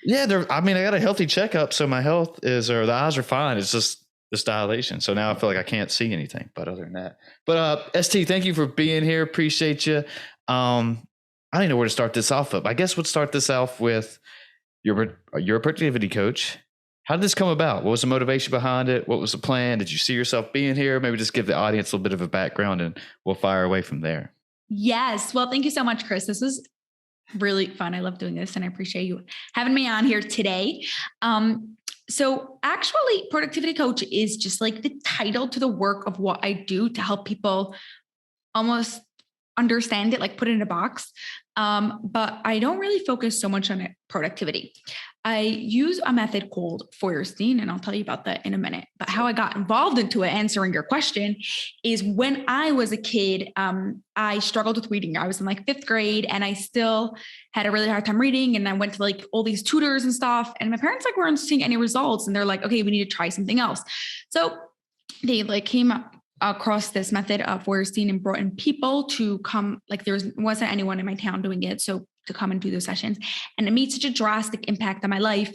Yeah, I mean, I got a healthy checkup, so my health is, or the eyes are fine. It's just this dilation. So now I feel like I can't see anything. But other than that, but ST, thank you for being here. Appreciate you. I don't know where to start this off of. I guess we'll start this off with you're a productivity coach. How did this come about? What was the motivation behind it? What was the plan? Did you see yourself being here? Maybe just give the audience a little bit of a background, and we'll fire away from there. Yes. Well, thank you so much, Chris. This was really fun. I love doing this, and I appreciate you having me on here today. So actually, productivity coach is just like the title to the work of what I do to help people almost understand it, like put it in a box. But I don't really focus so much on productivity. I use a method called Feuerstein, and I'll tell you about that in a minute. But how I got involved into it, answering your question, is when I was a kid, I struggled with reading. I was in like 5th grade, and I still had a really hard time reading. And I went to like all these tutors and stuff, and my parents like weren't seeing any results. And they're like, okay, we need to try something else. So they like came up across this method of Feuerstein and brought in people to come. Like there wasn't anyone in my town doing it, so to come and do those sessions. And it made such a drastic impact on my life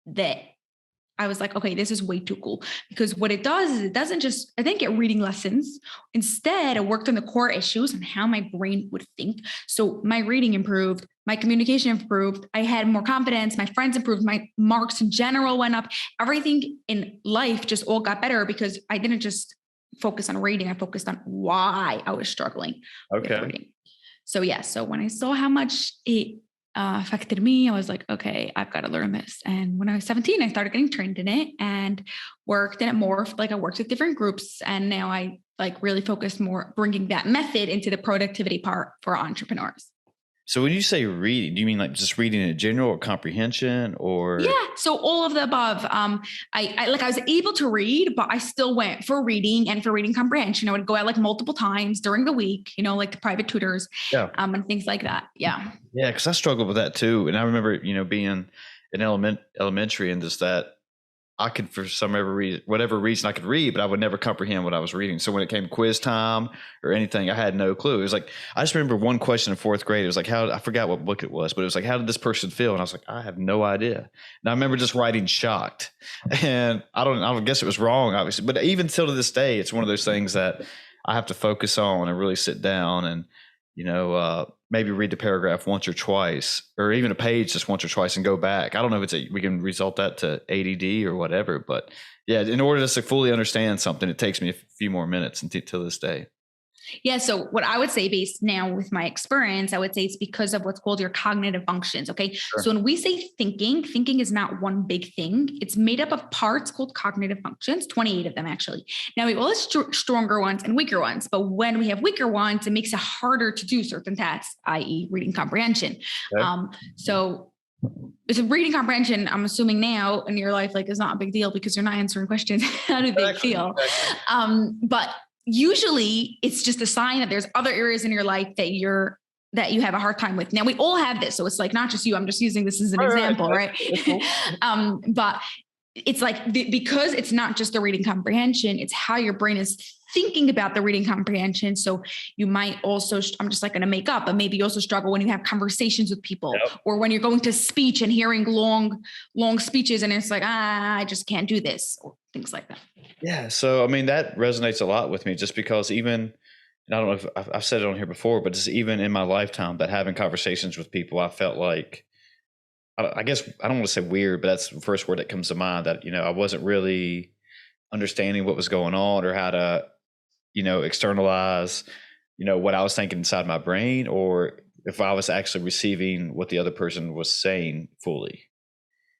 that I was like, okay, this is way too cool. Because what it does is it doesn't just, I didn't get reading lessons. Instead, I worked on the core issues and how my brain would think. So my reading improved, my communication improved, I had more confidence, my friends improved, my marks in general went up. Everything in life just all got better because I didn't just focus on reading. I focused on why I was struggling with reading. So yeah, so when I saw how much it affected me, I was like, okay, I've got to learn this. And when I was 17, I started getting trained in it and worked in it more. Like I worked with different groups, and now I like really focus more bringing that method into the productivity part for entrepreneurs. So when you say reading, do you mean like just reading in general or comprehension or? Yeah. So all of the above. I was able to read, but I still went for reading and for reading comprehension. I would go out like multiple times during the week, like the private tutors, and things like that. Yeah. Yeah. Cause I struggled with that too. And I remember, being in elementary and just that I could, for whatever reason I could read, but I would never comprehend what I was reading. So when it came quiz time or anything, I had no clue. It was like, I just remember one question in 4th grade. It was like, I forgot what book it was, but it was like, how did this person feel? And I was like, I have no idea. And I remember just writing shocked, and I don't guess it was wrong, obviously, but even till to this day, it's one of those things that I have to focus on and really sit down and, maybe read the paragraph once or twice, or even a page just once or twice and go back. I don't know if we can result that to ADD or whatever, but yeah, in order to fully understand something, it takes me a few more minutes until this day. Yeah. So what I would say based now with my experience, I would say it's because of what's called your cognitive functions. Okay. Sure. So when we say thinking is not one big thing. It's made up of parts called cognitive functions, 28 of them actually. Now we all have stronger ones and weaker ones, but when we have weaker ones, it makes it harder to do certain tasks, i.e. reading comprehension. Okay. So it's a reading comprehension, I'm assuming now in your life, like is not a big deal because you're not answering questions. How do they feel? But usually it's just a sign that there's other areas in your life that you have a hard time with. Now we all have this. So it's like, not just you, I'm just using this as an example, right? But it's like, because it's not just the reading comprehension, it's how your brain is thinking about the reading comprehension. So you might also, I'm just like going to make up, but maybe you also struggle when you have conversations with people, or when you're going to speech and hearing long speeches and it's like, I just can't do this, or things like that. Yeah. So, I mean, that resonates a lot with me just because even, and I don't know if I've said it on here before, but just even in my lifetime that having conversations with people, I felt like, I guess I don't want to say weird, but that's the first word that comes to mind, that, I wasn't really understanding what was going on or how to, externalize, what I was thinking inside my brain, or if I was actually receiving what the other person was saying fully.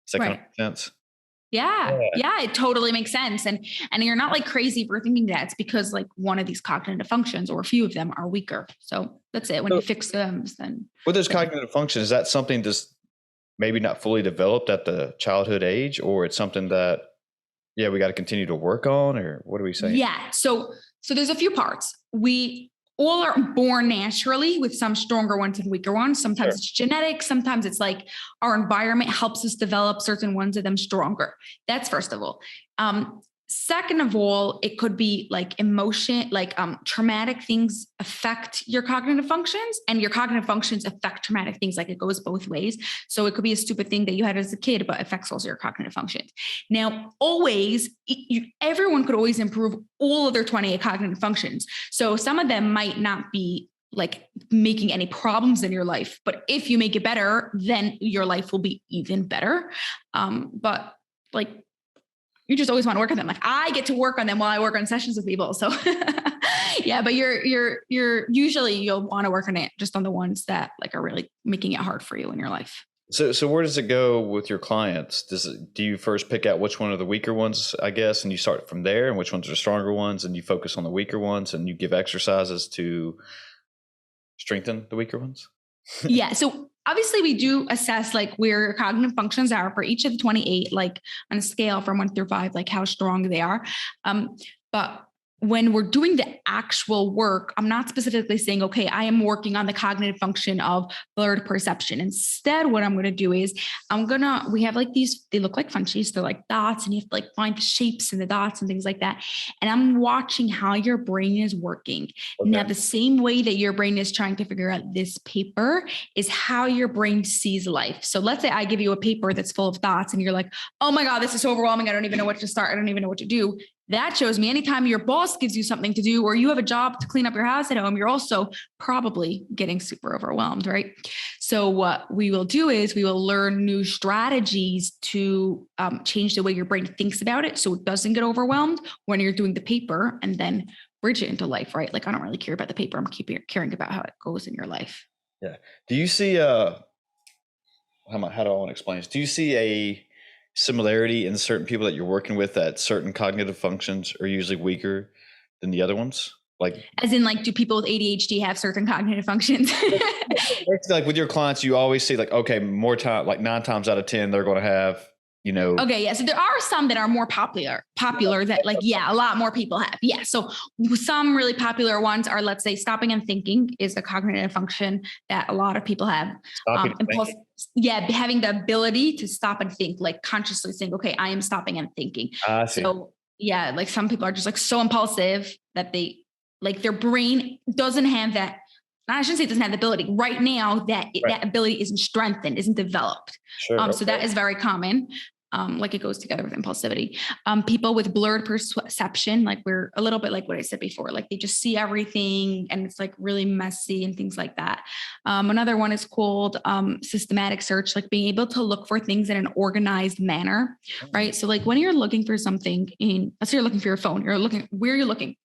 Does that kind of make sense? Yeah, it totally makes sense. And you're not like crazy for thinking that. It's because like one of these cognitive functions or a few of them are weaker. So that's it. When you fix them, then. With those cognitive functions, is that something just maybe not fully developed at the childhood age, or it's something that, we got to continue to work on, or what are we saying? Yeah. So there's a few parts. We all are born naturally with some stronger ones and weaker ones. Sometimes it's genetic. Sometimes it's like our environment helps us develop certain ones of them stronger. That's first of all. Second of all, it could be like emotion, like traumatic things affect your cognitive functions, and your cognitive functions affect traumatic things. Like it goes both ways. So it could be a stupid thing that you had as a kid, but affects also your cognitive functions. Now, always, everyone could always improve all of their 28 cognitive functions. So some of them might not be like making any problems in your life, but if you make it better, then your life will be even better. But like, you just always want to work on them. Like I get to work on them while I work on sessions with people. So yeah, but you're usually you'll want to work on it just on the ones that like are really making it hard for you in your life. So where does it go with your clients? Do you first pick out which one are the weaker ones, I guess, and you start from there, and which ones are the stronger ones, and you focus on the weaker ones, and you give exercises to strengthen the weaker ones? Yeah. So obviously we do assess like where your cognitive functions are for each of the 28, like on a scale from 1 through 5, like how strong they are. But when we're doing the actual work, I'm not specifically saying, okay, I am working on the cognitive function of blurred perception. Instead, what I'm going to do is we have like these, they look like funchies. They're like dots, and you have to like find the shapes in the dots and things like that. And I'm watching how your brain is working. Okay. Now, the same way that your brain is trying to figure out this paper is how your brain sees life. So let's say I give you a paper that's full of dots and you're like, oh my God, this is so overwhelming. I don't even know what to start. I don't even know what to do. That shows me anytime your boss gives you something to do or you have a job to clean up your house at home, you're also probably getting super overwhelmed, right? So what we will do is we will learn new strategies to change the way your brain thinks about it so it doesn't get overwhelmed when you're doing the paper, and then bridge it into life, right? Like I don't really care about the paper. I'm caring about how it goes in your life. Yeah. Do you see how do I want to explain this? Do you see a similarity in certain people that you're working with that certain cognitive functions are usually weaker than the other ones? Like, as in, like, do people with ADHD have certain cognitive functions? Like with your clients, you always see like, okay, more time, like 9 times out of 10, they're going to have, Okay. Yeah. So there are some that are more popular that like, yeah, a lot more people have. Yeah. So some really popular ones are, let's say, stopping and thinking is a cognitive function that a lot of people have. Having the ability to stop and think, like consciously think, okay, I am stopping and thinking. So yeah, like some people are just like so impulsive that they like their brain doesn't have that. I shouldn't say it doesn't have the ability right now that that ability isn't strengthened, isn't developed. Sure, So that is very common. Like it goes together with impulsivity. People with blurred perception, like we're a little bit like what I said before, like they just see everything and it's like really messy and things like that. Another one is called systematic search, like being able to look for things in an organized manner, right? So like when you're looking for something let's say you're looking for your phone, where you're looking.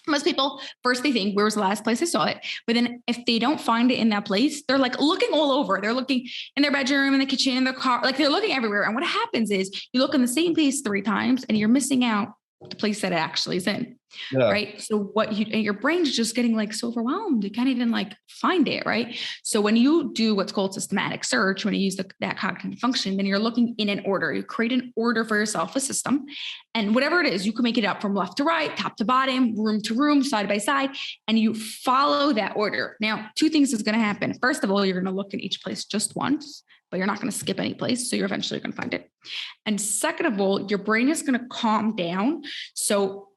Most people, first they think, where was the last place I saw it? But then if they don't find it in that place, they're like looking all over. They're looking in their bedroom, in the kitchen, in their car, like they're looking everywhere. And what happens is you look in the same place 3 times and you're missing out the place that it actually is in. Yeah. Right. So your brain's just getting like so overwhelmed. You can't even like find it. Right. So when you do what's called systematic search, when you use that cognitive function, then you're looking in an order. You create an order for yourself, a system, and whatever it is, you can make it up from left to right, top to bottom, room to room, side by side, and you follow that order. Now, 2 things is going to happen. First of all, you're going to look in each place just once, but you're not going to skip any place. So you're eventually going to find it. And second of all, your brain is going to calm down. So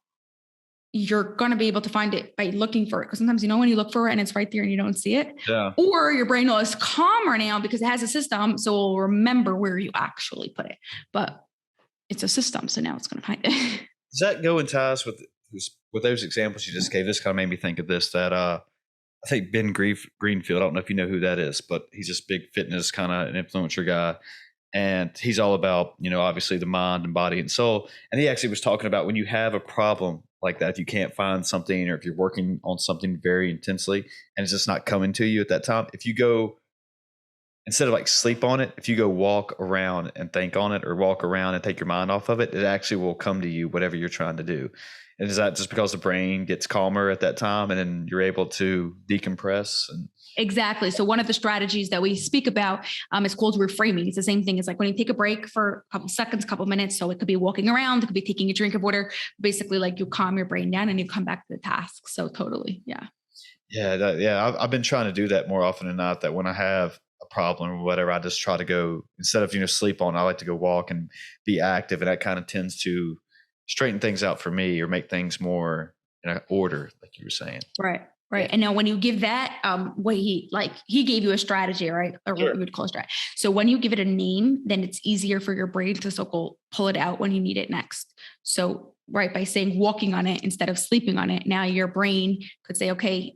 you're going to be able to find it by looking for it. Because sometimes, when you look for it and it's right there and you don't see it, or your brain is calmer now because it has a system. So it'll remember where you actually put it, but it's a system. So now it's going to find it. Does that go in ties with those examples you just gave? This kind of made me think of this, that I think Ben Greenfield, I don't know if you know who that is, but he's this big fitness kind of an influencer guy. And he's all about, obviously the mind and body and soul. And he actually was talking about when you have a problem like that, if you can't find something or if you're working on something very intensely and it's just not coming to you at that time, if you go, instead of like sleep on it, if you go walk around and think on it or walk around and take your mind off of it, it actually will come to you, whatever you're trying to do. And is that just because the brain gets calmer at that time and then you're able to decompress? Exactly. So one of the strategies that we speak about is called reframing. It's the same thing. It's like when you take a break for a couple seconds, couple minutes. So it could be walking around, it could be taking a drink of water. Basically, like you calm your brain down and you come back to the task. So totally. Yeah. Yeah. I've been trying to do that more often than not, that when I have a problem or whatever, I just try to go, instead of, sleep on, I like to go walk and be active. And that kind of tends to straighten things out for me or make things more in order, like you were saying. Right. Right. Yeah. And now when you give that, what he gave you a strategy, right? Or what we would call a strategy. So when you give it a name, then it's easier for your brain to so-called pull it out when you need it next. So, right, by saying walking on it instead of sleeping on it, now your brain could say, okay,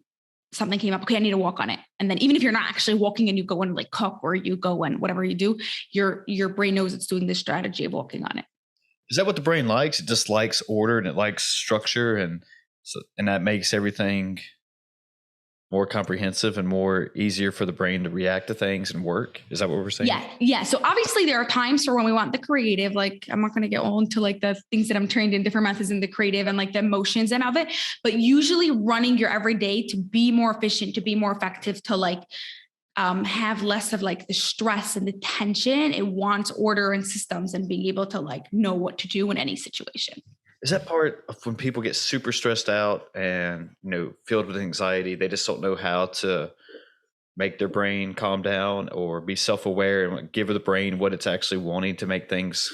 something came up. Okay, I need to walk on it. And then even if you're not actually walking and you go and like cook or you go and whatever you do, your brain knows it's doing this strategy of walking on it. Is that what the brain likes? It just likes order and it likes structure, and that makes everything more comprehensive and more easier for the brain to react to things and work. Is that what we're saying? Yeah. Yeah. So obviously there are times for when we want the creative, like I'm not going to get all into like the things that I'm trained in different methods in the creative and like the emotions and of it, but usually running your everyday to be more efficient, to be more effective, to like have less of like the stress and the tension. It wants order and systems and being able to like know what to do in any situation. Is that part of when people get super stressed out and, filled with anxiety, they just don't know how to make their brain calm down or be self-aware and give the brain what it's actually wanting to make things?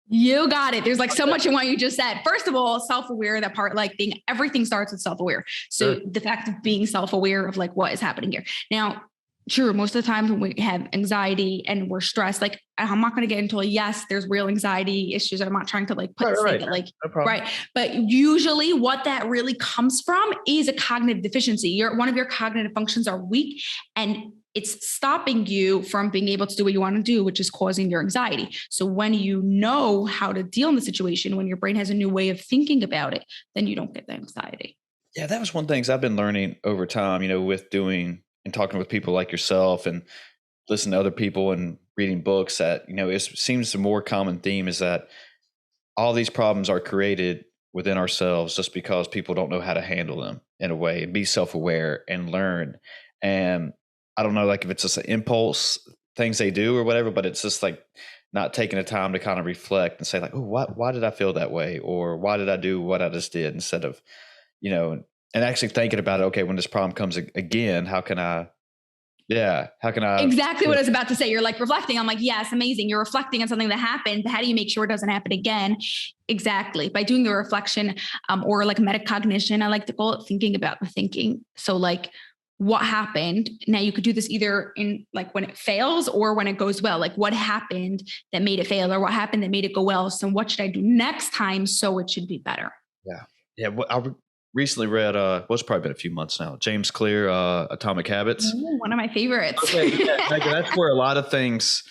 You got it. There's like so much in what you just said. First of all, self-aware, that part, like thing, everything starts with self-aware. So the fact of being self-aware of like what is happening here. Now, sure, most of the time when we have anxiety and we're stressed, like I'm not going to get into a yes, there's real anxiety issues. I'm not trying to like put it like no problem. Right. But usually what that really comes from is a cognitive deficiency. One of your cognitive functions are weak and it's stopping you from being able to do what you want to do, which is causing your anxiety. So when you know how to deal in the situation, when your brain has a new way of thinking about it, then you don't get the anxiety. Yeah, that was one of the things I've been learning over time, with doing and talking with people like yourself and listening to other people and reading books that, it seems the more common theme is that all these problems are created within ourselves just because people don't know how to handle them in a way and be self-aware and learn. And I don't know, like if it's just an impulse things they do or whatever, but it's just like not taking the time to kind of reflect and say like, oh, why did I feel that way? Or why did I do what I just did, instead of, and actually thinking about it. Okay, when this problem comes again, how can I exactly what I was about to say. You're like reflecting. I'm like, yes, amazing. You're reflecting on something that happened. How do you make sure it doesn't happen again? Exactly. By doing the reflection, or like metacognition, I like to call it thinking about the thinking. So like what happened? Now you could do this either in like when it fails or when it goes well, like what happened that made it fail or what happened that made it go well. So what should I do next time so it should be better? Yeah. Yeah. Well, I recently read, it's probably been a few months now, James Clear, Atomic Habits. Ooh, one of my favorites. Okay, yeah, that's where a lot of things,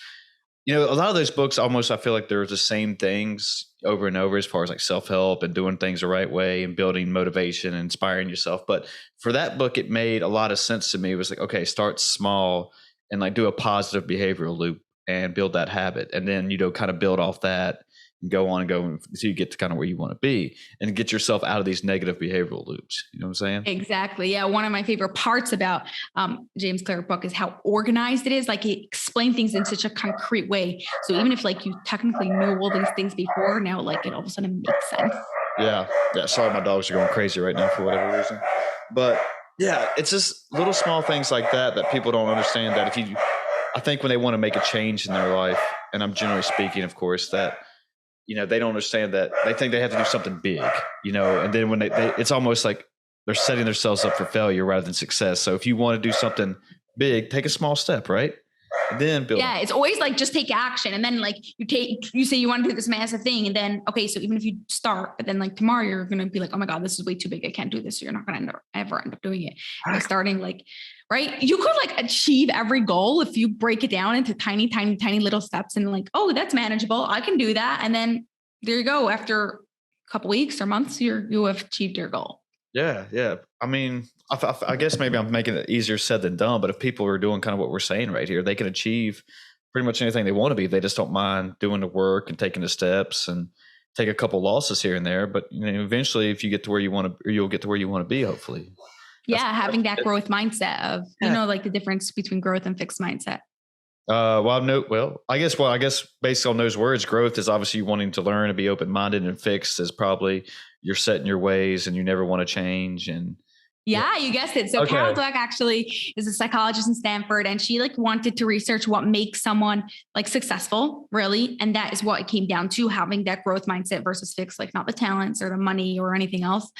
a lot of those books almost, I feel like they're the same things over and over as far as like self-help and doing things the right way and building motivation and inspiring yourself. But for that book, it made a lot of sense to me. It was like, okay, start small and like do a positive behavioral loop and build that habit. And then, kind of build off that and go on and go until you get to kind of where you want to be and get yourself out of these negative behavioral loops. You know what I'm saying? Exactly. Yeah. One of my favorite parts about James Clear's book is how organized it is. Like he explained things in such a concrete way. So even if like you technically knew all these things before, now like it all of a sudden makes sense. Yeah. Yeah. Sorry, my dogs are going crazy right now for whatever reason. But yeah, it's just little small things like that people don't understand, that I think when they want to make a change in their life, and I'm generally speaking, of course, that they don't understand that they think they have to do something big, and then when they it's almost like they're setting themselves up for failure rather than success. So if you want to do something big, take a small step, right? And then build. Yeah. It's always like, just take action. And then like you say you want to do this massive thing. And then, okay, so even if you start, but then like tomorrow you're going to be like, oh my God, this is way too big. I can't do this. So you're not going to ever end up doing it. By starting like, right. You could like achieve every goal if you break it down into tiny, tiny, tiny little steps and like, oh, that's manageable. I can do that. And then there you go. After a couple weeks or months, you have achieved your goal. Yeah. Yeah. I mean, I guess maybe I'm making it easier said than done, but if people are doing kind of what we're saying right here, they can achieve pretty much anything they want to be. They just don't mind doing the work and taking the steps and take a couple losses here and there. But eventually, if you get to where you want to, or you'll get to where you want to be, hopefully. Yeah, having that growth mindset of, like the difference between growth and fixed mindset. I guess based on those words, growth is obviously you wanting to learn and be open-minded, and fixed is probably you're set in your ways and you never want to change. And Yeah, you guessed it. So Carol Okay. Dweck actually is a psychologist in Stanford, and she like wanted to research what makes someone like successful, really. And that is what it came down to, having that growth mindset versus fixed, like not the talents or the money or anything else.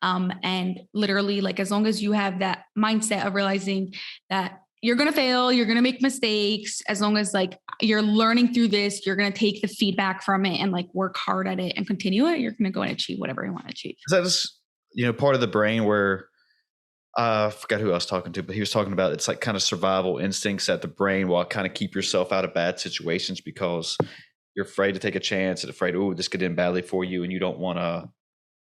And literally, like as long as you have that mindset of realizing that you're going to fail, you're going to make mistakes, as long as like you're learning through this, you're going to take the feedback from it and like work hard at it and continue it, you're going to go and achieve whatever you want to achieve. Is that just, part of the brain where I forgot who I was talking to, but he was talking about it's like kind of survival instincts that the brain will kind of keep yourself out of bad situations because you're afraid to take a chance and afraid, oh, this could end badly for you. And you don't want to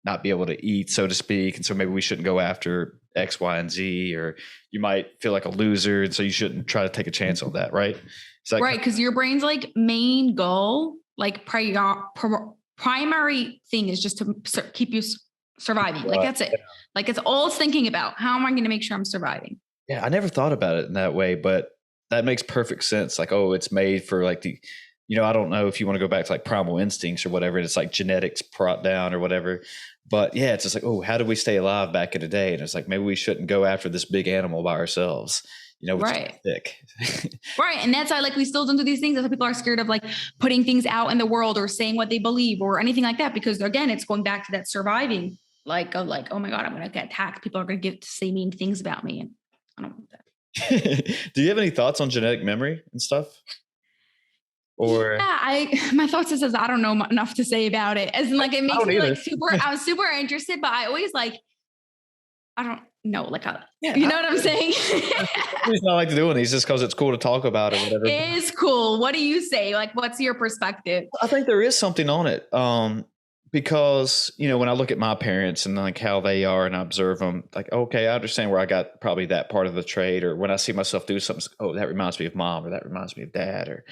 not be able to eat, so to speak. And so maybe we shouldn't go after X, Y, and Z, or you might feel like a loser. And so you shouldn't try to take a chance on that. Right. Right. Because your brain's like main goal, like primary thing is just to keep you surviving. Like that's it. Like it's all it's thinking about. How am I going to make sure I'm surviving? Yeah. I never thought about it in that way, but that makes perfect sense. Like, oh, it's made for like I don't know if you want to go back to like primal instincts or whatever. It's like genetics brought down or whatever. But yeah, it's just like, oh, how did we stay alive back in the day? And it's like, maybe we shouldn't go after this big animal by ourselves. Right. Thick. Right. And that's why like we still don't do these things. That's why people are scared of like putting things out in the world or saying what they believe or anything like that. Because again, it's going back to that surviving, like, oh my God, I'm going to get attacked. People are going to get to say mean things about me. And I don't want that. Do you have any thoughts on genetic memory and stuff? Or my thoughts is I don't know enough to say about it. As in like, it makes me like I'm super interested, but I always like, I don't know, like, you know what I'm saying? He's not like doing these just because it's cool to talk about it or whatever. It is cool. What do you say? Like, what's your perspective? I think there is something on it. Because, when I look at my parents and like how they are and I observe them, like, okay, I understand where I got probably that part of the trait, or when I see myself do something, oh, that reminds me of mom, or that reminds me of dad,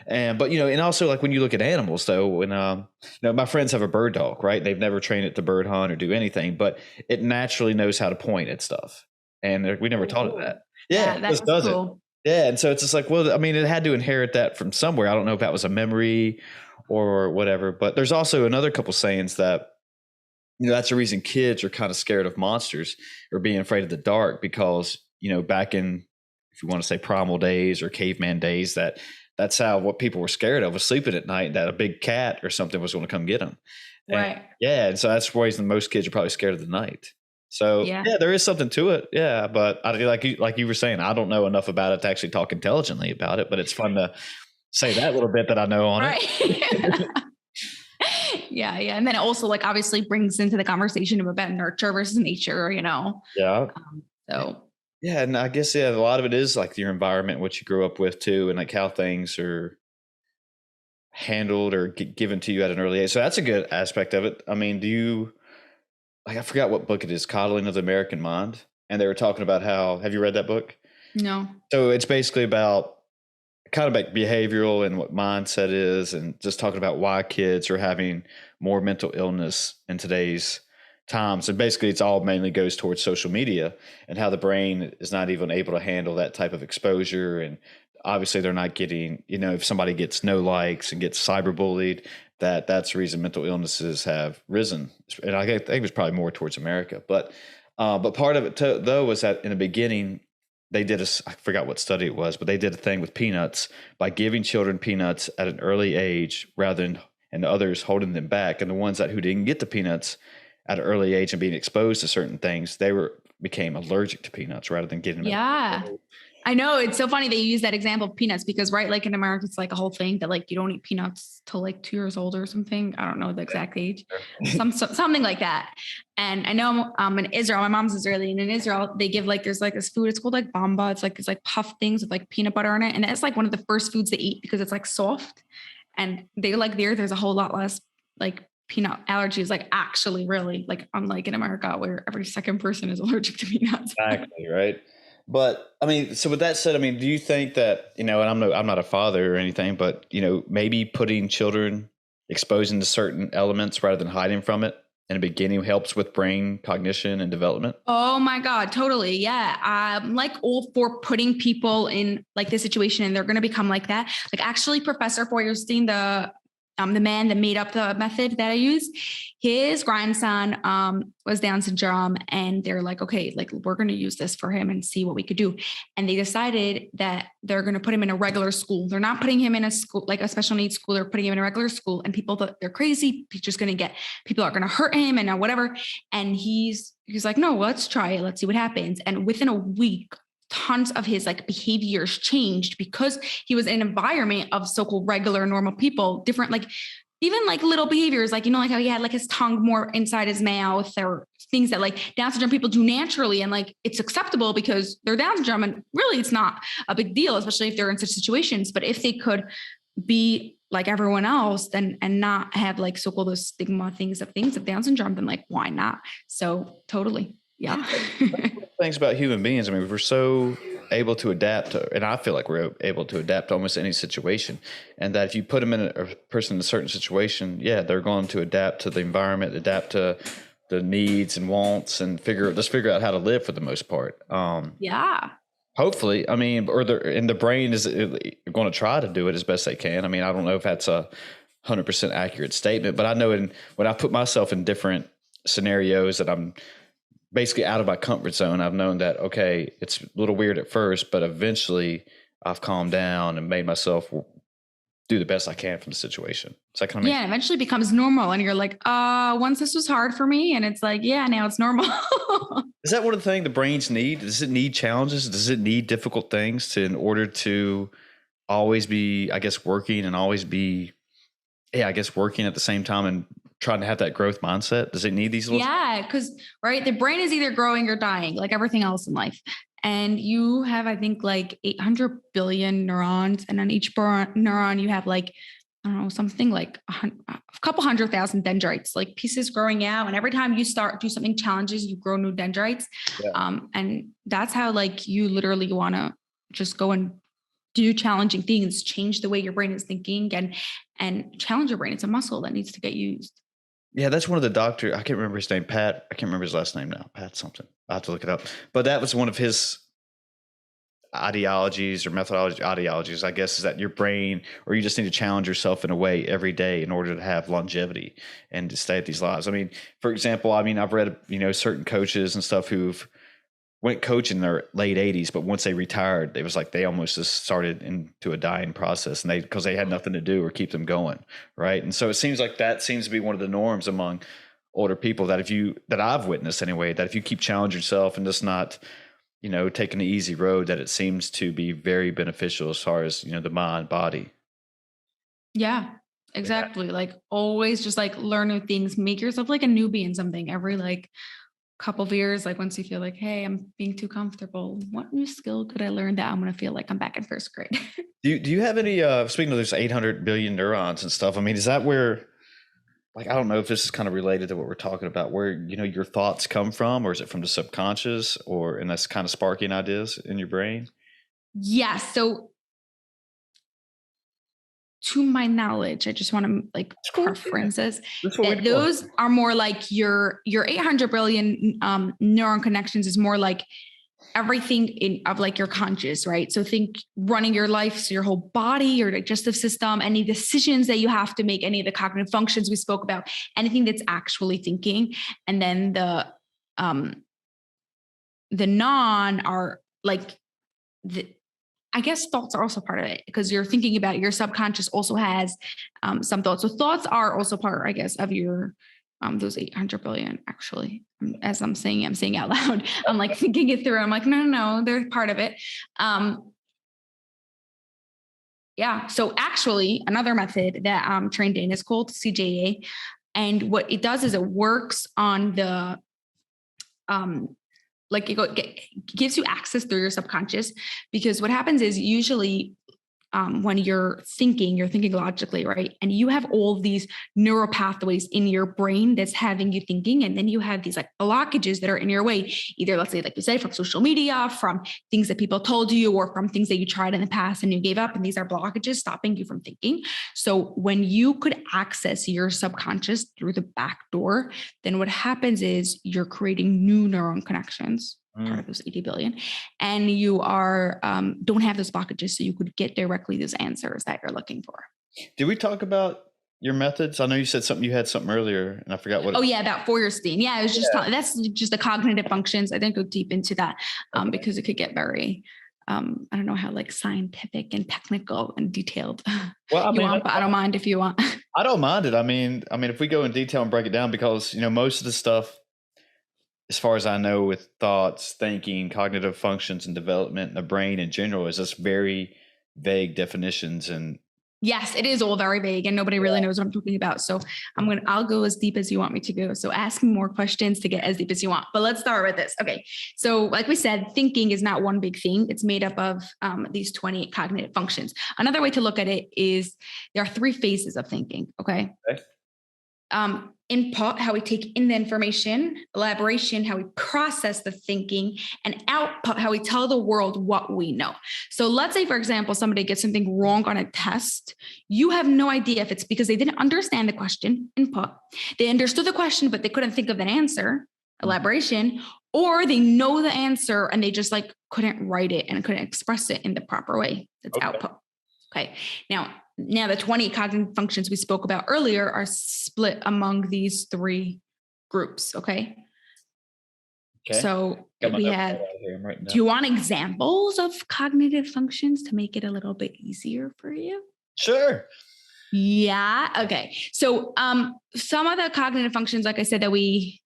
but and also like when you look at animals though, when, my friends have a bird dog, right? They've never trained it to bird hunt or do anything, but it naturally knows how to point at stuff. And we never taught it that. Yeah, that's does cool. It. Yeah. And so it's just like, well, I mean, it had to inherit that from somewhere. I don't know if that was a memory or whatever, but there's also another couple sayings that, that's the reason kids are kind of scared of monsters or being afraid of the dark, because, back in, if you want to say primal days or caveman days, that's how what people were scared of was sleeping at night, that a big cat or something was going to come get them. Right. And so that's the reason most kids are probably scared of the night. So yeah, there is something to it. Yeah. But like you were saying, I don't know enough about it to actually talk intelligently about it, but it's fun to say that little bit that I know on it. Yeah. And then it also like obviously brings into the conversation about nurture versus nature, Yeah. So. Yeah. And I guess, a lot of it is like your environment, what you grew up with too, and like how things are handled or given to you at an early age. So that's a good aspect of it. I mean, I forgot what book it is, Coddling of the American Mind. And they were talking about have you read that book? No. So it's basically about kind of like behavioral and what mindset is, and just talking about why kids are having more mental illness in today's times. And basically it's all mainly goes towards social media and how the brain is not even able to handle that type of exposure. And obviously they're not getting, if somebody gets no likes and gets cyberbullied, that's the reason mental illnesses have risen. And I think it was probably more towards America, but part of it though was that in the beginning, they did I forgot what study it was, but they did a thing with peanuts by giving children peanuts at an early age rather than, and others holding them back. And the ones who didn't get the peanuts at an early age and being exposed to certain things, they became allergic to peanuts rather than getting them. Yeah. I know, it's so funny they use that example of peanuts because, right, like in America, it's like a whole thing that like you don't eat peanuts till like 2 years old or something. I don't know the exact age, something like that. And I know I'm in Israel. My mom's Israeli, and in Israel they give like there's like this food. It's called like bamba. It's like puff things with like peanut butter in it, and it's like one of the first foods they eat because it's like soft. And they like there's a whole lot less like peanut allergies, like actually really like unlike in America where every second person is allergic to peanuts. Exactly right. But I mean, so with that said, I mean, do you think that, and I'm not a father or anything, but, maybe putting children exposing to certain elements rather than hiding from it in the beginning helps with brain cognition and development? Oh my God, totally. Yeah. I'm like all for putting people in like this situation and they're going to become like that. Like actually Professor Feuerstein, the the man that made up the method that I use, his grandson was Down syndrome, and they're like, okay, like we're going to use this for him and see what we could do. And they decided that they're going to put him in a regular school. They're not putting him in a school, like a special needs school. They're putting him in a regular school, and people thought they're crazy. He's just going to get, people are going to hurt him and whatever. And he's like, no, let's try it. Let's see what happens. And within a week, tons of his like behaviors changed because he was in an environment of so-called regular, normal people, different, like even like little behaviors, like, you know, like how he had like his tongue more inside his mouth, or things that like Down syndrome people do naturally. And like, it's acceptable because they're Down syndrome, and really it's not a big deal, especially if they're in such situations. But if they could be like everyone else, then, and not have like so-called those stigma things of Down syndrome, then like, why not? So totally. Yeah. Things about human beings. I mean, we're so able to adapt to, and I feel like we're able to adapt to almost any situation. And that if you put them in a person in a certain situation, yeah, they're going to adapt to the environment, adapt to the needs and wants, and figure out how to live for the most part. Yeah. Hopefully, I mean, and the brain is going to try to do it as best they can. I mean, I don't know if that's a 100% accurate statement, but I know when I put myself in different scenarios that I'm basically out of my comfort zone, I've known that, okay, it's a little weird at first, but eventually I've calmed down and made myself do the best I can from the situation. So that kind of it eventually becomes normal, and you're like, once this was hard for me, and it's like, yeah, now it's normal. Is that one of the things the brains need? Does it need challenges? Does it need difficult things in order to always be, I guess, working and always be, working at the same time and trying to have that growth mindset? Does it need these little? Yeah, because right, the brain is either growing or dying, like everything else in life. And you have, I think, like 800 billion neurons, and on each neuron you have like, I don't know, something like a couple 100,000 dendrites, like pieces growing out. And every time you do something challenges, you grow new dendrites. Yeah. And that's how like you literally want to just go and do challenging things, change the way your brain is thinking, and challenge your brain. It's a muscle that needs to get used. Yeah, that's one of the doctor. I can't remember his name. Pat. I can't remember his last name now. Pat something. I have to look it up. But that was one of his ideologies or ideologies, I guess, is that your brain, or you just need to challenge yourself in a way every day in order to have longevity and to stay at these lives. I mean, for example, I've read, certain coaches and stuff who've went coaching in their late 80s, but once they retired, it was like they almost just started into a dying process, and because they had nothing to do or keep them going, right? And so it seems like that seems to be one of the norms among older people, that that I've witnessed anyway, that if you keep challenging yourself and just not, taking the easy road, that it seems to be very beneficial as far as, the mind, body. Yeah, exactly. Like always just like learn new things, make yourself like a newbie in something every like couple of years. Like once you feel like, hey, I'm being too comfortable, what new skill could I learn that I'm going to feel like I'm back in first grade? Do you have any, speaking of there's 800 billion neurons and stuff, I mean, is that where, like, I don't know if this is kind of related to what we're talking about, where, your thoughts come from, or is it from the subconscious, and that's kind of sparking ideas in your brain? Yeah. So to my knowledge, I just want to like preferences that those are more like your 800 billion neuron connections is more like everything of like your conscious, right? So think running your life, so your whole body, your digestive system, any decisions that you have to make, any of the cognitive functions we spoke about, anything that's actually thinking. And then the non are like I guess thoughts are also part of it, because you're thinking about your subconscious also has some thoughts. So thoughts are also part, I guess, of your those 800 billion. Actually, as I'm saying out loud. I'm like thinking it through. I'm like, no, they're part of it. Yeah. So actually, another method that I'm trained in is called CJA, and what it does is it works on the like it gives you access through your subconscious, because what happens is usually when you're thinking logically, right? And you have all these neural pathways in your brain that's having you thinking. And then you have these like blockages that are in your way, either let's say, like you said, from social media, from things that people told you, or from things that you tried in the past and you gave up. And these are blockages stopping you from thinking. So when you could access your subconscious through the back door, then what happens is you're creating new neuron connections, part of those 80 billion, and you are don't have those blockages, so you could get directly those answers that you're looking for. Did we talk about your methods? I know you said you had something earlier and I forgot what. Oh yeah, about Feuerstein. Yeah, it was just Yeah. that's just the cognitive functions. I didn't go deep into that Okay. because it could get very I don't know how like scientific and technical and detailed Well, I you mean, want, but I don't mind if you want. I don't mind it. I mean, if we go in detail and break it down, because most of the stuff, as far as I know, with thoughts, thinking, cognitive functions, and development in the brain in general, is just very vague definitions. And Yes, it is all very vague and nobody really knows what I'm talking about. So I'll go as deep as you want me to go. So ask me more questions to get as deep as you want. But let's start with this. Okay. So like we said, thinking is not one big thing. It's made up of these 28 cognitive functions. Another way to look at it is there are 3 phases of thinking. Okay. Input, how we take in the information; elaboration, how we process the thinking; and output, how we tell the world what we know. So let's say, for example, somebody gets something wrong on a test. You have no idea if it's because they didn't understand the question, input, they understood the question, but they couldn't think of an answer, elaboration, or they know the answer and they just like couldn't write it and couldn't express it in the proper way. That's output. Okay. Now the 20 cognitive functions we spoke about earlier are split among these 3 groups. Okay. So we have, do you want examples of cognitive functions to make it a little bit easier for you? Sure. Yeah. Okay. So some of the cognitive functions, like I said, that we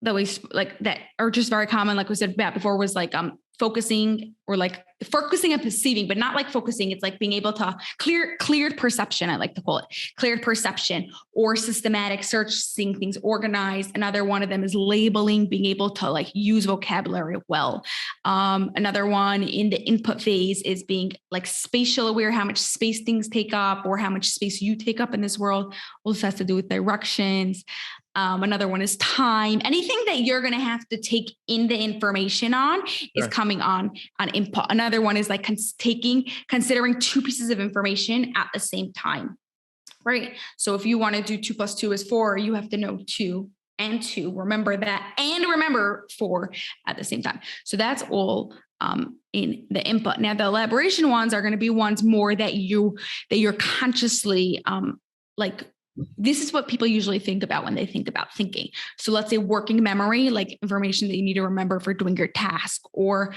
like that are just very common, like we said about before, was like focusing, or like focusing and perceiving, but not like focusing. It's like being able to cleared perception. I like to call it cleared perception, or systematic search, seeing things organized. Another one of them is labeling, being able to like use vocabulary well. Another one in the input phase is being like spatial aware, how much space things take up, or how much space you take up in this world. Also has to do with directions. Another one is time. Anything that you're going to have to take in the information on is coming on input. Another one is like considering 2 pieces of information at the same time, right? So if you want to do 2 + 2 is 4, you have to know 2 and 2. Remember that and remember 4 at the same time. So that's all in the input. Now the elaboration ones are going to be ones more that you're consciously like. This is what people usually think about when they think about thinking. So let's say working memory, like information that you need to remember for doing your task, or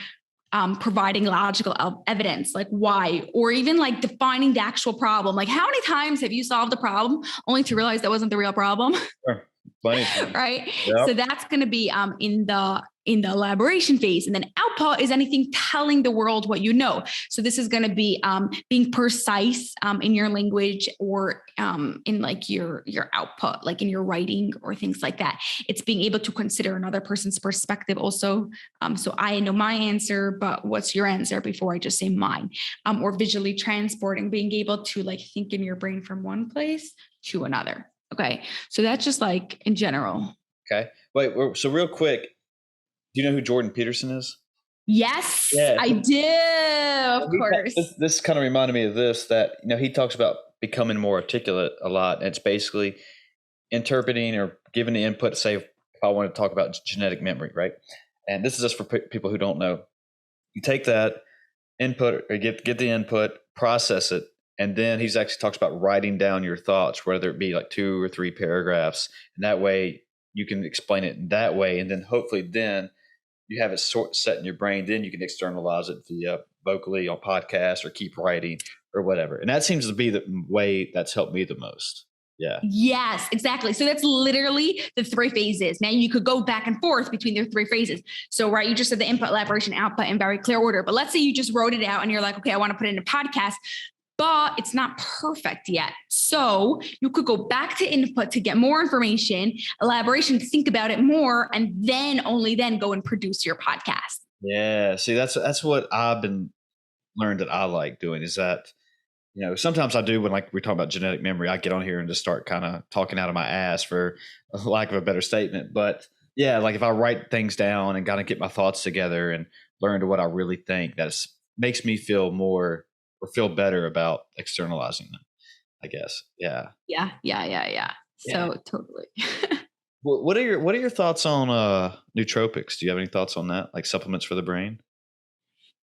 providing logical evidence, like why, or even like defining the actual problem. Like how many times have you solved a problem only to realize that wasn't the real problem? Sure. Plenty. Right. Yep. So that's going to be in the elaboration phase. And then output is anything telling the world what you know. So this is going to be being precise in your language, or in like your output, like in your writing or things like that. It's being able to consider another person's perspective also. So I know my answer, but what's your answer before I just say mine? Or visually transporting, being able to like think in your brain from one place to another. Okay. So that's just like in general. Okay. Wait, so real quick, do you know who Jordan Peterson is? Yes, I do. Of course. This kind of reminded me of this, that, he talks about becoming more articulate a lot. And it's basically interpreting or giving the input. Say, if I want to talk about genetic memory, right? And this is just for people who don't know. You take that input, or get the input, process it. And then he's actually talks about writing down your thoughts, whether it be like 2 or 3 paragraphs. And that way you can explain it that way. And then hopefully then you have it set in your brain. Then you can externalize it via vocally on podcasts, or keep writing or whatever. And that seems to be the way that's helped me the most. Yeah. Yes, exactly. So that's literally the 3 phases. Now you could go back and forth between the 3 phases. So, right, you just said the input, elaboration, output in very clear order. But let's say you just wrote it out and you're like, okay, I want to put it in a podcast, but it's not perfect yet. So you could go back to input to get more information, elaboration to think about it more, and then only then go and produce your podcast. Yeah. See, that's what I've been learned that I like doing, is that, sometimes I do when like we talk about genetic memory, I get on here and just start kind of talking out of my ass, for lack of a better statement. But yeah, like if I write things down and kind of get my thoughts together and learn to what I really think, that makes me feel more, or feel better about externalizing them, I guess. Yeah. Yeah. So totally. What are your thoughts on nootropics? Do you have any thoughts on that, like supplements for the brain?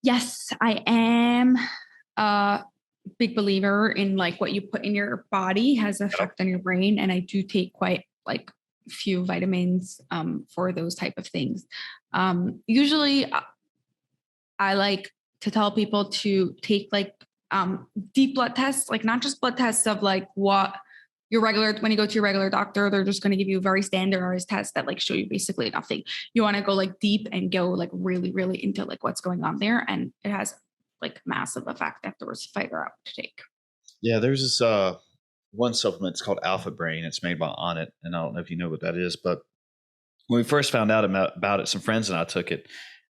Yes, I am big believer in like what you put in your body has an effect on your brain. And I do take quite like few vitamins for those type of things. Usually I like to tell people to take like deep blood tests, like not just blood tests of like what your regular, when you go to your regular doctor, they're just going to give you a very standardized test that like show you basically nothing. You want to go like deep and go like really, really into like what's going on there. And it has like massive effect afterwards if I figure out what to take. Yeah, there's this one supplement. It's called Alpha Brain. It's made by Onnit, and I don't know if you know what that is, but when we first found out about it, some friends and I took it,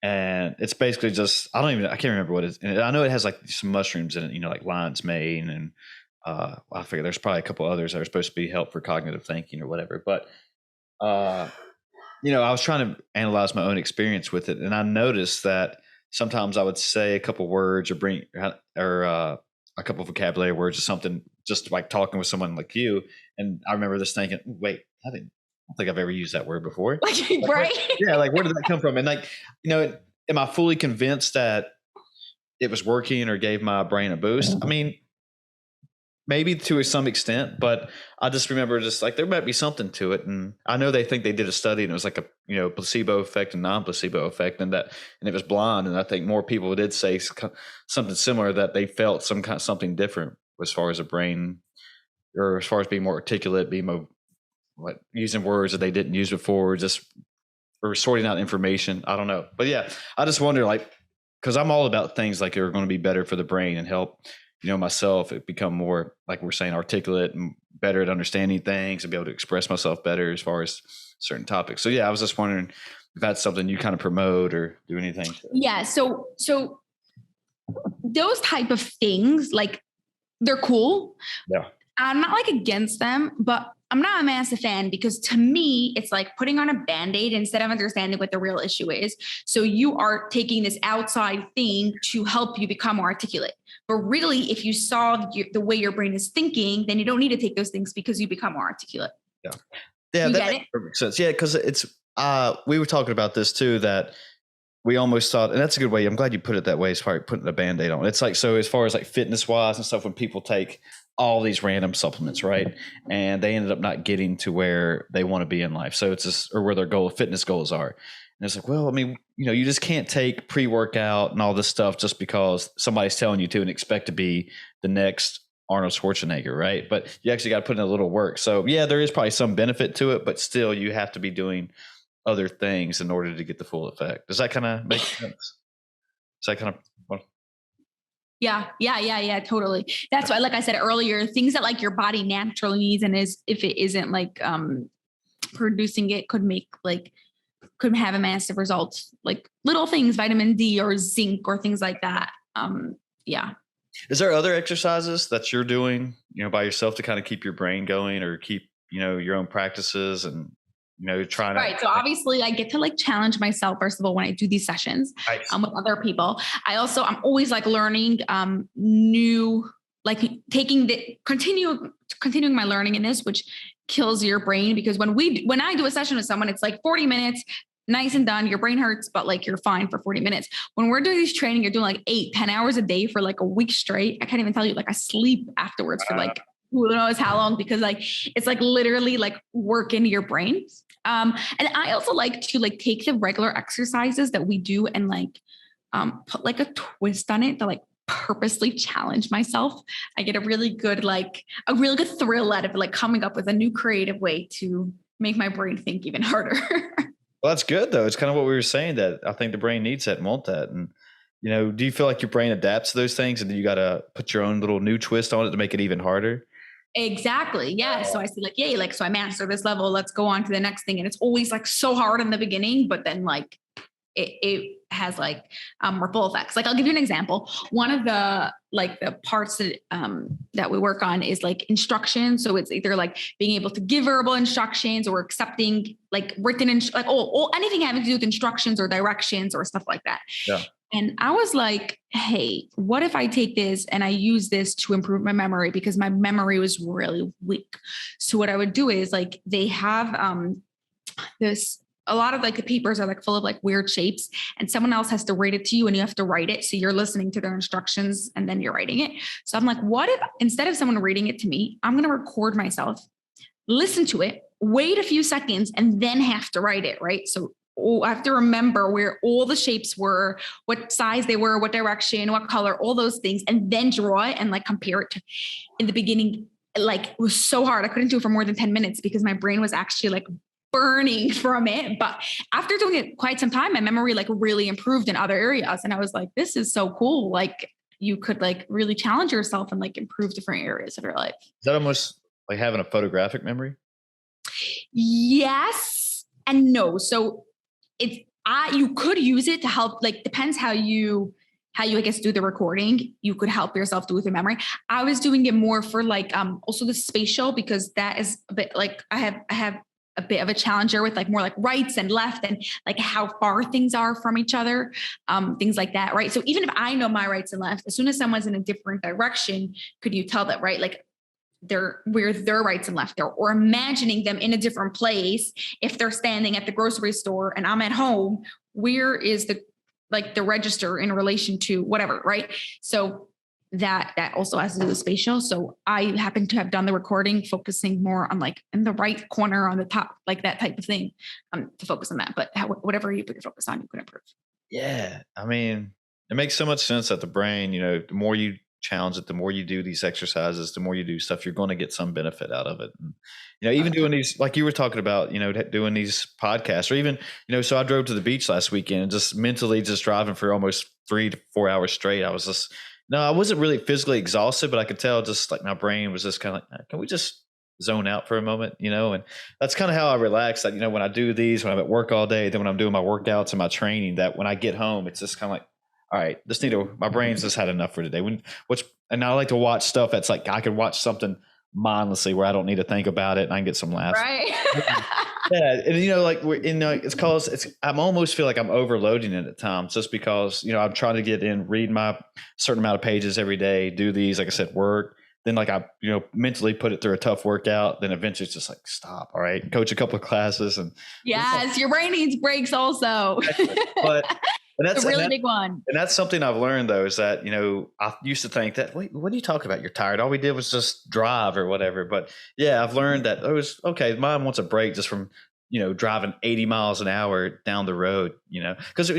and it's basically just I can't remember what it is. And I know it has like some mushrooms in it, like lion's mane, and I figure there's probably a couple others that are supposed to be help for cognitive thinking or whatever. But I was trying to analyze my own experience with it, and I noticed that sometimes I would say a couple words or a couple vocabulary words or something, just like talking with someone like you. And I remember this thinking, wait, I don't think I've ever used that word before. Right? Like where did that come from? And like, am I fully convinced that it was working or gave my brain a boost? I mean, maybe to some extent, but I just remember just like there might be something to it. And I know they think they did a study and it was like a placebo effect and non-placebo effect, and it was blind. And I think more people did say something similar, that they felt something different as far as a brain, or as far as being more articulate, using words that they didn't use before, or sorting out information. I don't know, but yeah, I just wonder, like, because I'm all about things like are going to be better for the brain and help myself become more, like we're saying, articulate and better at understanding things and be able to express myself better as far as certain topics. So yeah, I was just wondering if that's something you kind of promote or do anything. Yeah. So those type of things, like they're cool. Yeah. I'm not like against them, but I'm not a massive fan, because to me, it's like putting on a Band-Aid instead of understanding what the real issue is. So you are taking this outside thing to help you become more articulate. But really, if you solve the way your brain is thinking, then you don't need to take those things because you become more articulate. Yeah. Yeah. That makes perfect sense. Yeah. Cause it's, we were talking about this too, that we almost thought, and that's a good way. I'm glad you put it that way, as far as putting a Band-Aid on. It's like, so as far as like fitness wise and stuff, when people take all these random supplements, right, and they ended up not getting to where they want to be in life. So it's just, or where their fitness goals are. And it's like, well, I mean, you just can't take pre-workout and all this stuff just because somebody's telling you to and expect to be the next Arnold Schwarzenegger, right? But you actually got to put in a little work. So yeah, there is probably some benefit to it, but still you have to be doing other things in order to get the full effect. Does that kind of make sense? Is that kind of... Yeah, totally. That's why, like I said earlier, things that like your body naturally needs, and if it isn't like producing it, could have a massive result, like little things, vitamin D or zinc or things like that. Yeah. Is there other exercises that you're doing, by yourself to kind of keep your brain going, or keep, your own practices and, trying to... Right. So obviously I get to like challenge myself, first of all, when I do these sessions with other people. I'm always like learning new, like continuing my learning in this, which kills your brain, because when I do a session with someone, it's like 40 minutes, nice and done. Your brain hurts, but like you're fine for 40 minutes. When we're doing this training, you're doing like 8-10 hours a day for like a week straight. I can't even tell you, like I sleep afterwards for like who knows how long, because like it's like literally like work into your brain. And I also like to like take the regular exercises that we do and like put like a twist on it to like purposely challenge myself. I get a really good thrill out of like coming up with a new creative way to make my brain think even harder. Well, that's good though. It's kind of what we were saying, that I think the brain needs that and want that. And, do you feel like your brain adapts to those things and then you got to put your own little new twist on it to make it even harder? Exactly. Yeah. So I see like, yay, like, so I master this level, let's go on to the next thing. And it's always like so hard in the beginning, but then like it has like ripple effects. Like I'll give you an example. One of the parts that we work on is like instruction. So it's either like being able to give verbal instructions or accepting like written, anything having to do with instructions or directions or stuff like that. Yeah. And I was like, hey, what if I take this and I use this to improve my memory, because my memory was really weak. So what I would do is like, they have this a lot of like the papers are like full of like weird shapes and someone else has to read it to you and you have to write it. So you're listening to their instructions and then you're writing it. So I'm like, what if instead of someone reading it to me, I'm going to record myself, listen to it, wait a few seconds, and then have to write it, right? So I have to remember where all the shapes were, what size they were, what direction, what color, all those things, and then draw it and like compare it to in the beginning. Like it was so hard. I couldn't do it for more than 10 minutes because my brain was actually like burning from it. But after doing it quite some time, my memory like really improved in other areas. And I was like, this is so cool. Like you could like really challenge yourself and like improve different areas of your life. Is that almost like having a photographic memory? Yes and no. So you could use it to help, like depends how you I guess do the recording. You could help yourself do with your memory. I was doing it more for like also the spatial, because that is a bit like I have a bit of a challenger with like more like rights and left and like how far things are from each other, things like that, right? So even if I know my rights and left, as soon as someone's in a different direction, could you tell that, right? Like where their rights and left are, or imagining them in a different place. If they're standing at the grocery store and I'm at home, where is the register in relation to whatever, right? So that also has to do with spatial. So I happen to have done the recording focusing more on like in the right corner on the top, like that type of thing, to focus on that. But whatever you put your focus on, you can improve. Yeah. I mean, it makes so much sense that the brain, the more you challenge it, the more you do these exercises, the more you do stuff, you're going to get some benefit out of it. And, even doing these, like you were talking about, doing these podcasts, or even, so I drove to the beach last weekend and just mentally just driving for almost 3 to 4 hours straight. I was just, I wasn't really physically exhausted, but I could tell just like my brain was just kind of like, can we just zone out for a moment, and that's kind of how I relax. That, when I do these, when I'm at work all day, then when I'm doing my workouts and my training, that when I get home, it's just kind of like, all right, my brain's just had enough for today. And I like to watch stuff that's like, I could watch something mindlessly where I don't need to think about it and I can get some laughs. Right. Yeah. And I'm almost feel like I'm overloading it at times, just because, I'm trying to get in, read my certain amount of pages every day, do these, like I said, work. Then like I, mentally put it through a tough workout. Then eventually it's just like, stop. All right. Coach a couple of classes. And yes, your brain needs breaks also. But that's a really big one. And that's something I've learned though, is that, I used to think that, wait, what are you talking about? You're tired. All we did was just drive or whatever. But yeah, I've learned that it was okay. Mom wants a break just from, driving 80 miles an hour down the road, because,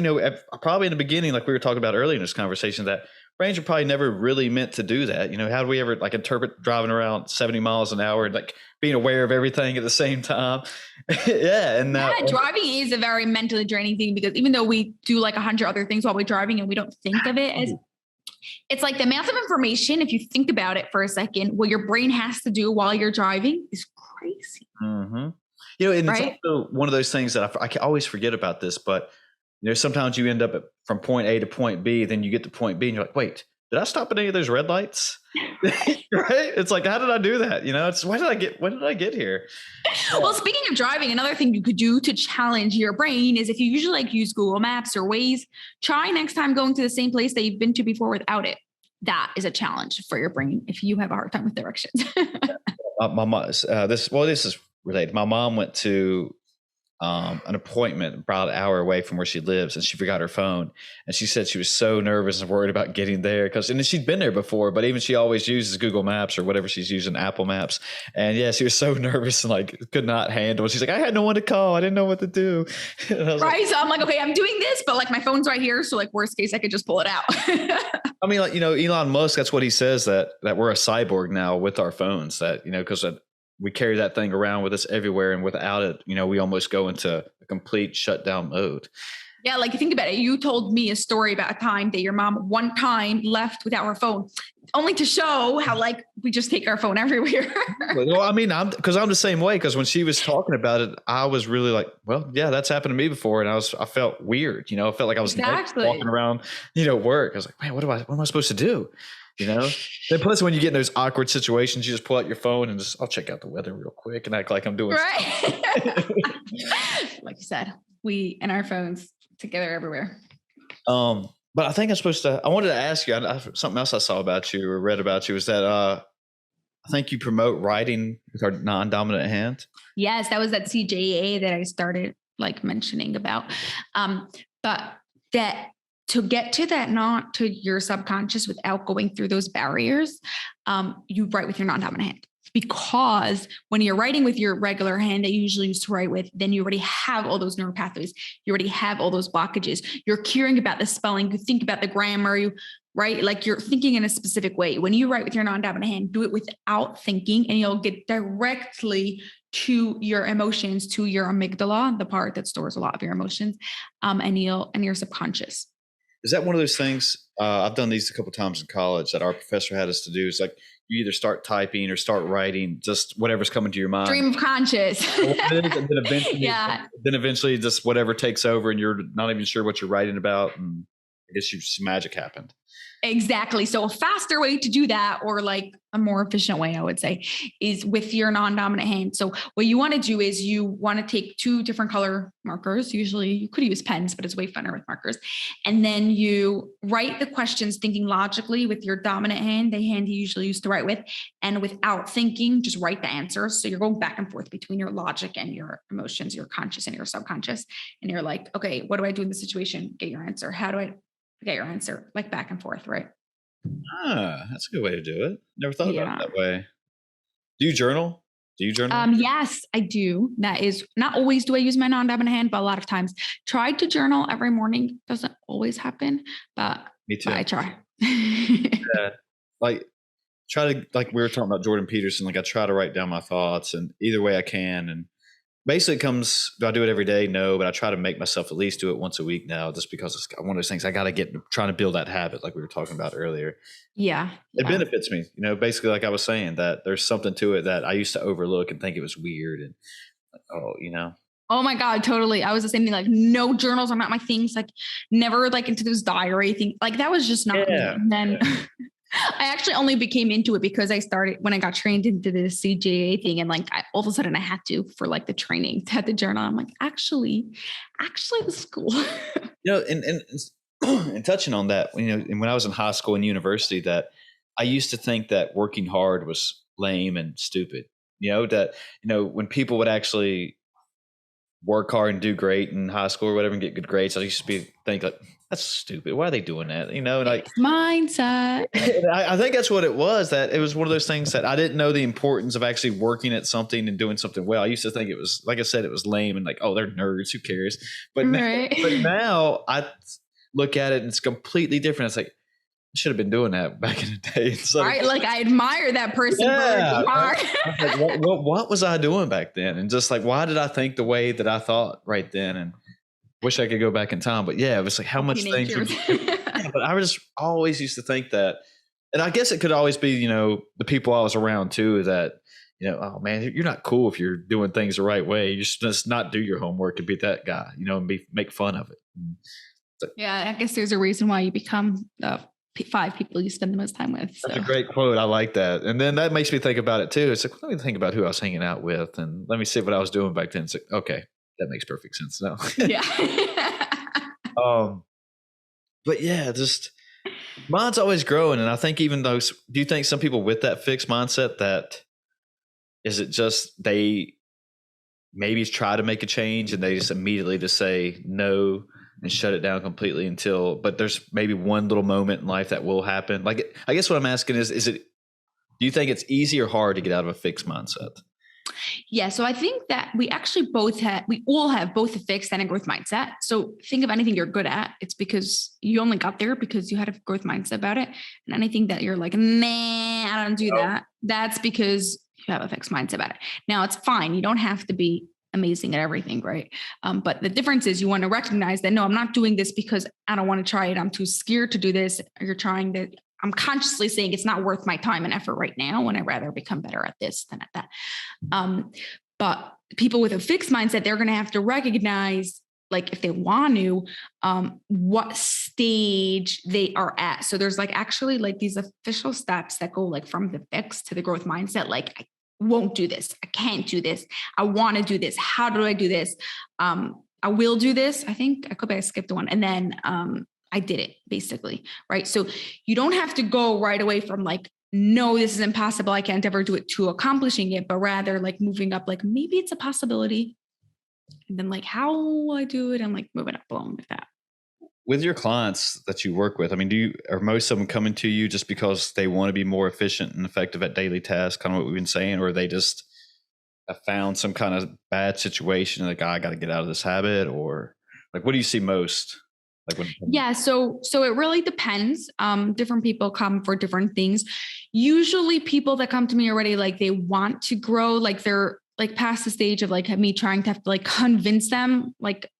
probably in the beginning, like we were talking about earlier in this conversation, that brains are probably never really meant to do that. How do we ever like interpret driving around 70 miles an hour and like being aware of everything at the same time? Yeah. And driving is a very mentally draining thing, because even though we do like 100 other things while we're driving and we don't think of it as, it's like the amount of information, if you think about it for a second, what your brain has to do while you're driving is crazy. Mm-hmm. And right? It's also one of those things that I always forget about this, but sometimes you end up from point A to point B, then you get to point B and you're like, wait, did I stop at any of those red lights? Right? It's like, how did I do that? It's when did I get here? Well, speaking of driving, another thing you could do to challenge your brain is, if you usually like use Google Maps or Waze, try next time going to the same place that you've been to before without it. That is a challenge for your brain if you have a hard time with directions. My mom, this is related. My mom went to an appointment about an hour away from where she lives, and she forgot her phone. And she said she was so nervous and worried about getting there, and she'd been there before, but even she always uses Google Maps or whatever she's using, Apple Maps. And yeah, she was so nervous and like could not handle it. She's like, I had no one to call. I didn't know what to do. Right. Like, so I'm like, okay, I'm doing this, but like my phone's right here. So like worst case, I could just pull it out. I mean, like, Elon Musk, that's what he says, that we're a cyborg now with our phones, that, because we carry that thing around with us everywhere. And without it, we almost go into a complete shutdown mode. Yeah. Like think about it. You told me a story about a time that your mom one time left without her phone, only to show how like we just take our phone everywhere. Well, I mean, because I'm the same way. Because when she was talking about it, I was really like, well, yeah, that's happened to me before. And I felt weird. I felt like I was walking around, work. I was like, man, what am I supposed to do? Then plus when you get in those awkward situations, you just pull out your phone and I'll check out the weather real quick and act like I'm doing right. Like you said, we and our phones together everywhere. But I think I wanted to ask you, something else I saw about you or read about you is that I think you promote writing with our non-dominant hand. Yes, that was at CJA that I started. like mentioning about. But that to get to that, not to your subconscious without going through those barriers, you write with your non-dominant hand. Because when you're writing with your regular hand that you usually used to write with, then you already have all those neural pathways. You already have all those blockages. You're caring about the spelling. You think about the grammar. You right, like you're thinking in a specific way. When you write with your non-dominant hand, do it without thinking, and you'll get directly to your emotions, to your amygdala, the part that stores a lot of your emotions, and your subconscious. Is that one of those things? I've done these a couple of times in college that our professor had us to do. It's like you either start typing or start writing, just whatever's coming to your mind. Stream of conscious. Then eventually just whatever takes over and you're not even sure what you're writing about. And I guess some magic happened. Exactly. So a faster way to do that, or like a more efficient way, I would say, is with your non-dominant hand. So what you want to do is you want to take 2 different color markers. Usually you could use pens, but it's way funner with markers. And then you write the questions thinking logically with your dominant hand, the hand you usually used to write with, and without thinking, just write the answers. So you're going back and forth between your logic and your emotions, your conscious and your subconscious. And you're like, okay, what do I do in this situation? Get your answer. How do I get your answer? Like back and forth, right? That's a good way to do it. Never thought about it that way. Do you journal? Yes, I do. That is not always do I use my non-dominant hand, but a lot of times. Tried to journal every morning. Doesn't always happen, but me too. But I try. Like try to, like we were talking about Jordan Peterson, like I try to write down my thoughts, and either way I can. And basically it comes, do I do it every day? No, but I try to make myself at least do it once a week now, just because it's one of those things I got to trying to build that habit like we were talking about earlier. Yeah. It benefits me, basically like I was saying, that there's something to it that I used to overlook and think it was weird. And Oh my God, totally. I was the same thing. Like no journals are not my things. Like never like into this diary thing. Like that was just not me. And then I actually only became into it because I started when I got trained into the CJA thing, and like all of a sudden I had to, for like the training, to have the journal. I'm like, actually, this is cool. And touching on that, and when I was in high school and university, that I used to think that working hard was lame and stupid. When people would actually work hard and do great in high school or whatever and get good grades, I used to think like, that's stupid. Why are they doing that? Like mindset. I think that's what it was, that it was one of those things that I didn't know the importance of actually working at something and doing something well. I used to think it was, like I said, it was lame and like, oh, they're nerds. Who cares? But now I look at it and it's completely different. It's like, I should have been doing that back in the day. Right. Like I admire that person. Yeah. Like, what was I doing back then? And just like, why did I think the way that I thought right then? And wish I could go back in time, but yeah, it was like how much things were, but I just always used to think that, and I guess it could always be, the people I was around too, that, oh man, you're not cool if you're doing things the right way. You should just not do your homework and be that guy, and make fun of it. So, yeah. I guess there's a reason why you become the 5 people you spend the most time with. So. That's a great quote. I like that. And then that makes me think about it too. It's like, let me think about who I was hanging out with and let me see what I was doing back then. It's like, okay, that makes perfect sense now. Yeah. But yeah, just mine's always growing. And I think even though, do you think some people with that fixed mindset, that is it just they maybe try to make a change and they just immediately just say no and shut it down completely but there's maybe one little moment in life that will happen. Like, I guess what I'm asking is do you think it's easy or hard to get out of a fixed mindset? Yeah. So I think that we all have both a fixed and a growth mindset. So think of anything you're good at. It's because you only got there because you had a growth mindset about it. And anything that you're like, nah, I don't do that. That's because you have a fixed mindset about it. Now it's fine. You don't have to be amazing at everything. Right. But the difference is you want to recognize that, no, I'm not doing this because I don't want to try it. I'm too scared to do this. I'm consciously saying it's not worth my time and effort right now when I'd rather become better at this than at that. But people with a fixed mindset, they're going to have to recognize, like if they want to, what stage they are at. So there's like actually like these official steps that go like from the fixed to the growth mindset. Like I won't do this. I can't do this. I want to do this. How do I do this? I will do this. I skipped one. And then, I did it basically. Right. So you don't have to go right away from like, no, this is impossible. I can't ever do it, to accomplishing it, but rather like moving up, like maybe it's a possibility. And then like how I do it, I'm like moving up along with that. With your clients that you work with, I mean, are most of them coming to you just because they want to be more efficient and effective at daily tasks, kind of what we've been saying, or they just have found some kind of bad situation, like, I got to get out of this habit, or like, what do you see most? Like Yeah, so it really depends. Different people come for different things. Usually people that come to me already, like they want to grow, like they're like past the stage of like me trying to have to like convince them, like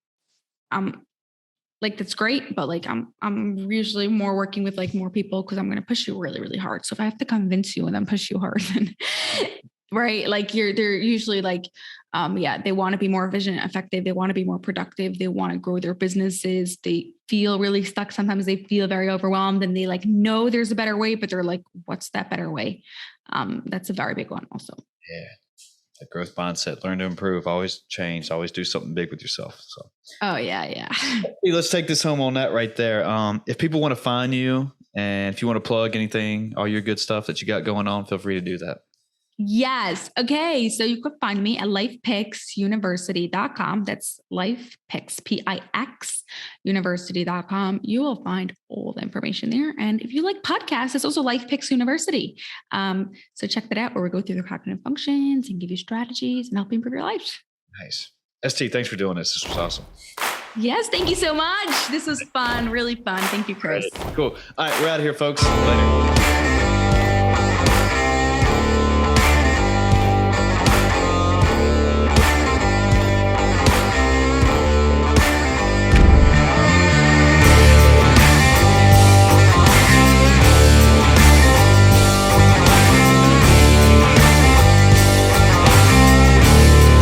that's great, but like I'm usually more working with like more people because I'm going to push you really, really hard. So if I have to convince you and then push you hard, then right, like they're usually like, they want to be more efficient, effective. They want to be more productive. They want to grow their businesses. They feel really stuck. Sometimes they feel very overwhelmed, and they like know there's a better way, but they're like, "What's that better way?" That's a very big one, also. Yeah. The growth mindset, learn to improve, always change, always do something big with yourself. So, oh yeah. hey, let's take this home on that right there. If people want to find you, and if you want to plug anything, all your good stuff that you got going on, feel free to do that. Yes. Okay. So you could find me at LifePixUniversity.com. That's LifePix, Pix, University.com. You will find all the information there. And if you like podcasts, it's also LifePix University. So check that out, where we go through the cognitive functions and give you strategies and help you improve your life. Nice. ST, thanks for doing this. This was awesome. Yes. Thank you so much. This was fun. Really fun. Thank you, Chris. Cool. All right. We're out of here, folks. Later.